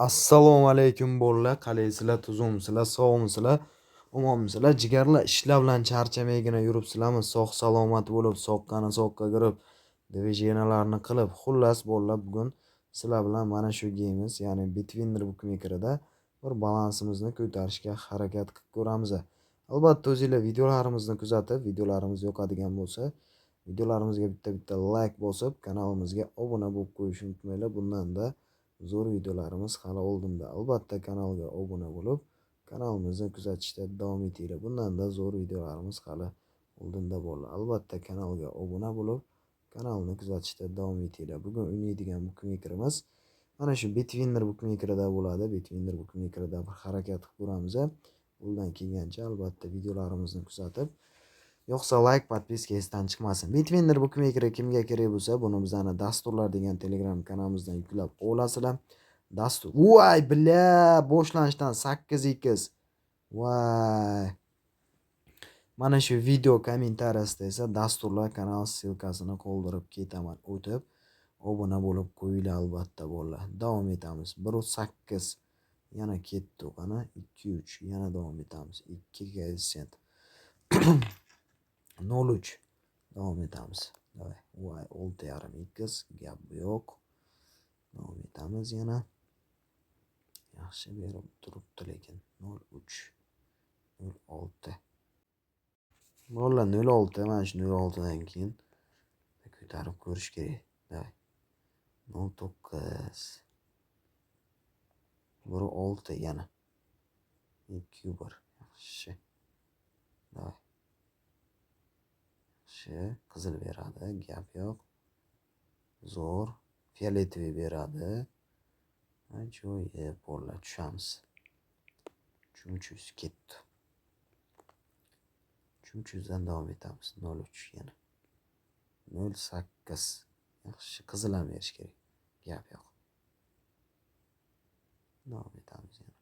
Assalomu alaykum bolalar. Qalaysizlar, tuzumsizlar, sog'misizlar, omonmisizlar? Jigarlar ishlar bilan charchamaygina yuribsizlarmi? Sog' salomat bo'lib, soqqani soqqa kirib, dvijeniyalarni qilib, xullas bolalar bugun sizlar bilan mana shu geymiz, ya'ni Bitwinder Bookmaker'da bir balansimizni ko'tarishga harakat qilib ko'ramiz. Albatta o'zingizlar videolarimizni kuzatib, videolarimiz yoqadigan bo'lsa, videolarimizga bitta like bosib, kanalimizga obuna bo'lib qo'yishni unutmanglar. Bundan-da zo'r videolarimiz hali oldinda. Albatta kanalga obuna bo'lib, kanalimizni kuzatishda davom etinglar. Bundan-da zo'r videolarimiz hali oldinda bo'ladi. Albatta kanalga obuna bo'lib, kanalni kuzatishda davom etinglar. Bugun o'ynaydigan bookmakerimiz mana shu Bitwinder Bookmaker'da bo'ladi. Bitwinder Bookmaker'da bir harakat qilib ko'ramiz. Qo'ldan kelgancha albatta videolarimizni kuzatib, yo'qsa like, podpiska esdan chiqmasin. Bitwinder Bookmaker kimga kerak bo'lsa, buni bizani dasturlar degan Telegram kanalimizdan yuklab olasizlar. Dastur. Voy, bля, boshlanishdan 8x. Voy. Mana shu video kommentariyasida esa dasturlar kanal ssilkasini qoldirib ketaman. O'tib obuna bo'lib qo'yinglar albatta bolalar. Davom etamiz. 1.8 yana ketdi qana 2.3 yana davom etamiz. 2 koeffitsient 0.3 davom etamiz. Davay. Voy, 6.5x gap yo'q. Davom etamiz yana. Yaxshi berib turibdi lekin 0.3 0.6 bolalar 0.6 mana shu 0.6dan keyin ko'tarib ko'rish kerak. Davay. 0.9 1.6 yana 2.1 yaxshi. Davay. Qizil beradi, gap yo'q. Zo'r, fioletoviy beradi. Ajoyib bolalar, tushamiz. Chumchuz ketdi. Chumchuzdan davom etamiz. 0.3 yana. 0.8 yaxshi, qizil ham berish kerak. Gap yo'q. Davom etamiz yana.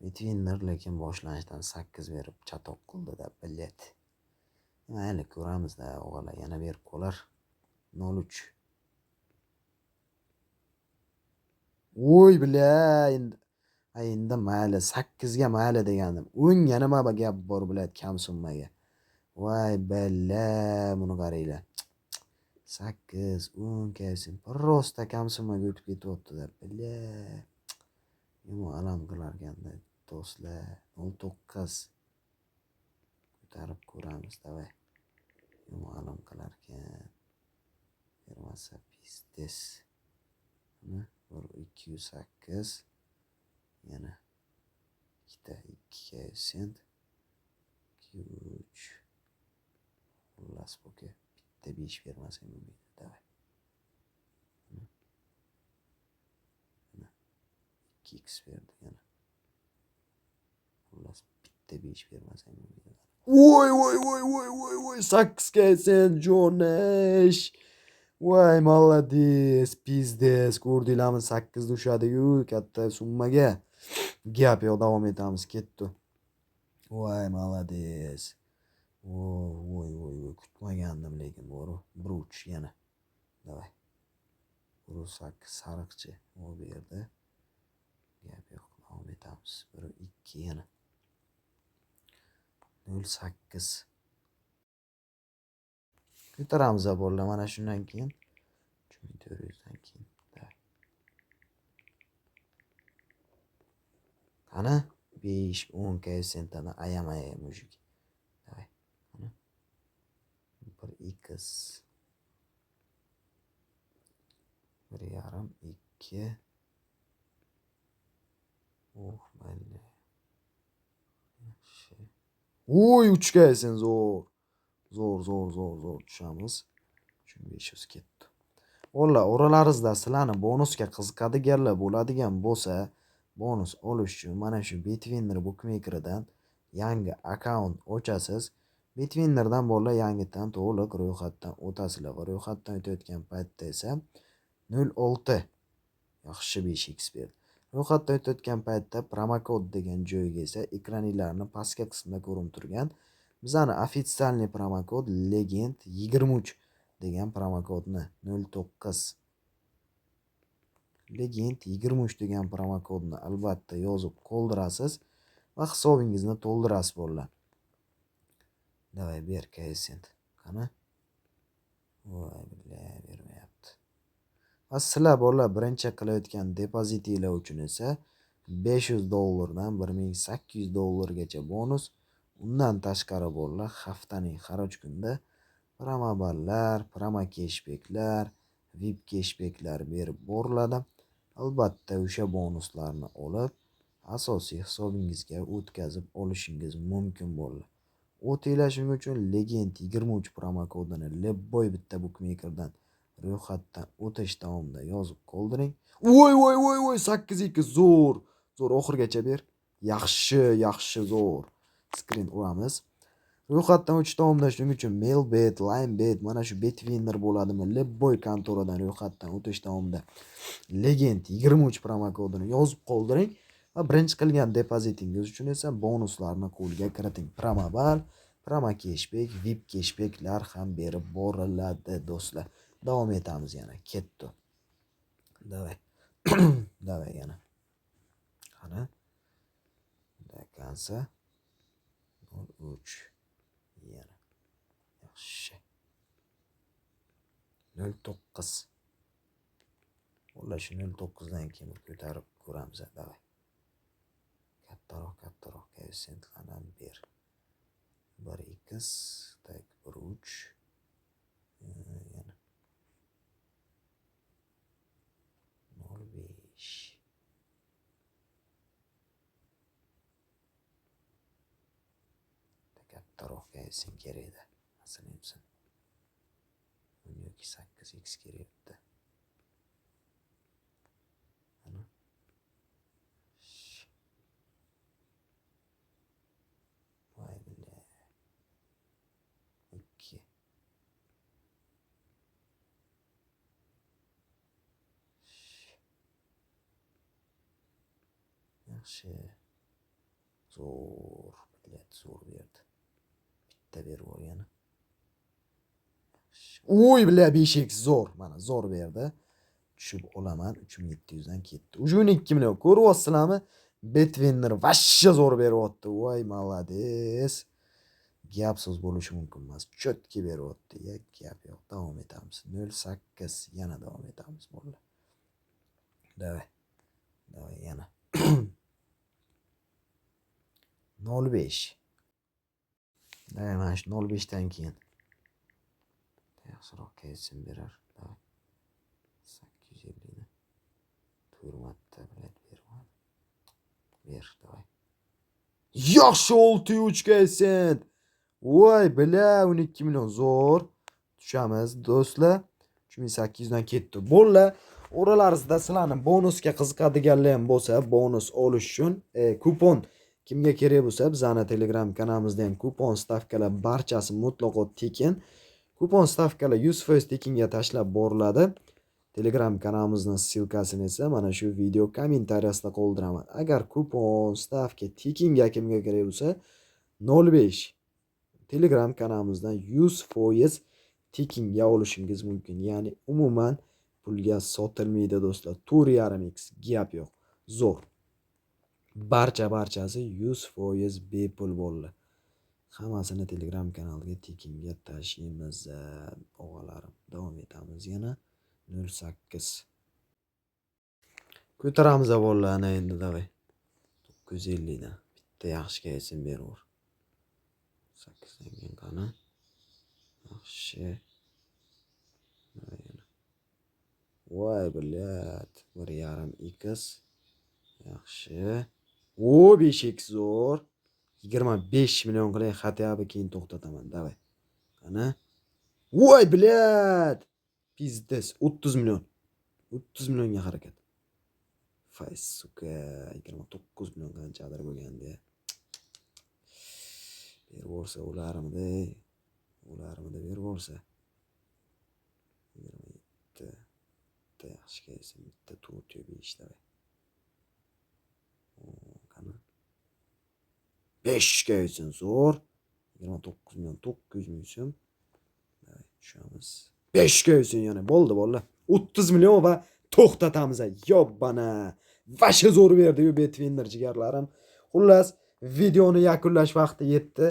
Bitwinder lekin boshlanishdan 8 berib chatoq qildi-da, bilet. Mayli, ko'ramiz-da, o'g'illar, yana berib qolar. 0.3. Voy, bля, endi mayli, 8 ga mayli degandim. 10 ga nima gap bor biladi kam summaga. Voy, bella, buni qaranglar. 8, 10 kelsin. Prosta kam summaga o'tib ketyapti-da, bella. Nima alam qilarganda do'stlar. 0.9 ko'tarib ko'ramiz, davay. Nima alam qilarkan. Bermasa pizdes. 208 yana ikkita 2 koeffitsient 2.3 xullas bo'ka bitta 5 bermasang bo'lmaydi. Davay. 2x berdi yana. Xullas bitta 5 bermasang bo'lmaydi. Voy 8 koeffitsient Jonesh. Voy, молодец, pizdes. Ko'rdinglarmi, 8 da ushadi-yu katta summaga. Gap yo'q, davom etamiz, ketdi. Voy, молодец. Voy, kutmagandim lekin bor. 1.3 yana. Davay. 1.8 sariqchi o berdi. Gap yo'q, davom etamiz. 1.2 yana. 0.8 ko'taramiz bolalar, mana shundan keyin 3400 dan keyin. Qani 5-10 koeffitsiyentdan ayamay mujik. Davay. 1x 1.5 2. Mayli. Voy, 3 koeffitsient zo'r. Zo'r tushamiz. 500 ketdi. O'g'illar, oralaringizda sizlarni bonusga qiziqadiganlar bo'ladigan bo'lsa, bonus olish uchun mana shu Bitwinder Bookmaker'dan yangi akkaunt ochasiz. Bitwinderdan bolalar yangidan to'liq ro'yxatdan o'tasizlar va ro'yxatdan o'tayotgan paytda esa 0.6 yaxshi 5x berdi. Ro'yxatdan o'tayotgan paytda promokod degan joyga esa ekraninglarni pastki qismida ko'rinib turgan bizani ofitsialniy promokod Legend 23 degan promokodni 0.9 Legend 23 degan promokodni albatta yozib qoldirasiz va hisobingizni to'ldirasiz bolalar. Davay ber koeffitsient. Qani? Voy billahi bermayapti. Va sizlar bolalar birinchi qilayotgan depozitinglar uchun esa $500 dan $1800 bonus. Undan tashqari bolalar haftaning har 3 kunda promoballar, promo cashbacklar, VIP cashbacklar berib boriladi. Albatta o'sha bonuslarni olib asosiy hisobingizga o'tkazib olishingiz mumkin bolalar. O'tkazing uchun Legend 23 promo kodini Lebboy bitta bookmakerdan ro'yxatdan o'tish davomida yozib qoldiring. Voy 8-2 zo'r. Zo'r oxirgacha ber. Yaxshi zo'r. Screen uramiz. Ro'yxatdan o'tish davomida shuning uchun Mailbet, Linebet, mana shu Betwinner bo'ladimi? Lebboy kontoradan ro'yxatdan o'tish davomida Legend 23 promo kodini yozib qoldiring va birinchi qilgan depozitingiz uchun esa bonuslarni qo'lga kiriting. Promobal, promo cashback, VIP cashbacklar ham berib boriladi do'stlar. Davom etamiz yana. Ketdi. Davay. Davay yana. Qani? Dakansa 03 yana. Yaxshi. 09. Ular shu 09 dan keyin ko'tarib ko'ramiz. Davay. Kattaroq koeffitsiyentlardan ber. 1x, tak 1 yana 05. Kattaroq koeffitsiyent kerak edi. Aslida 8x kerak edi. Vay billahi. 2. Yaxshi. Zo'r, bilet zo'r berdi. Bitta berib olgani. Voy billahi 5x zo'r. Mana zo'r berdi. Tushib olaman. 3700 dan ketdi. Ujun 2 million. Ko'ryapsizlarmi? Betwinner vashsha zo'r beryapti. Voy malades. Gap so'z bo'lishi mumkin emas. Chotki beryapti. Gap yo'q. Davom etamiz. 08 yana davom etamiz bolalar. Davay yana. 05. Davay mana shu 05 dan keyin yaxshiroq kelsin berar. Davay. 850 ni. Turmatda bilet bermadi. Ber, davay. Yaxshi 6-3 kelsin. Voy bila 12 million zo'r. Tushamiz do'stlar. 3800 dan ketdi. Bolalar, oralaringizda sizlarning bonusga qiziqadiganlar ham bo'lsa, bonus olish uchun kupon kimga kerak bo'lsa, bizning Telegram kanalimizda ham kupon stavkalar barchasi mutlaqo tekin. Kupon stavkalar 100% tekinga tashlab boriladi. Telegram kanalimizning ssilkasini esa mana shu video kommentariyasida qoldiraman. Agar kupon stavka tekinga kimga kerak bo'lsa, 05 Telegram kanalimizdan 100% tekinga olishingiz mumkin. Ya'ni umuman pulga sotilmaydi do'stlar. 4.5x gap yo'q. Zo'r. Barchasi 100% bepul bo'ldi. Hammasini Telegram kanaliga tekinga tashlaymiz, o'g'alarim. Davom etamiz yana 08. Ko'taramiz bolalar ana endi davay. 950 dan bitta yaxshi kelsin beraver. 8 dan keyin qani? Yaxshi. Voy bilat. 1.5x. Yaxshi. O 5x zo'r. 25 million qilay, xatyabi keyin to'xtataman. Davay. Qani? Voy bilat. Pizdes 30 million. 30 millionga harakat. Fayz suka 29 million qanchadir bo'lganda. Bervorsa ularmidi bervorsa. 27. Bitta yaxshi kelsin, bitta 4.5 davay. Qani? 5 kelsin zo'r. 29 million 900 ming so'm. Davay tushamiz. 5 kelsin yana bo'ldi bolalar. 30 million va to'xtatamiz. Yobbana. Vasha zo'r berdi-yu Betwinner jigarlarim. Xullas, videoni yakunlash vaqti yetdi.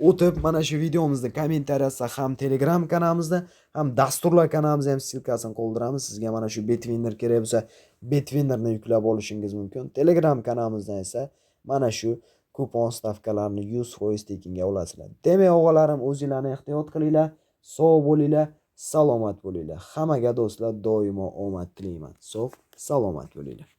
O'tib mana shu videomizni kommentariyasida ham Telegram kanalimizda, ham dasturlar kanalimizda ham ssilkasini qoldiramiz. Sizga mana shu Betwinner kerak bo'lsa, Betwinnerni yuklab olishingiz mumkin. Telegram kanalimizdan esa mana shu kupon stavkalarini 100% tekinga olasizlar. Demak, o'g'alarim, o'zinglarni ehtiyot qilinglar, sog' bo'linglar, salomat bo'linglar. Hammaga do'stlar doimo omad tilayman. Sog', salomat bo'linglar.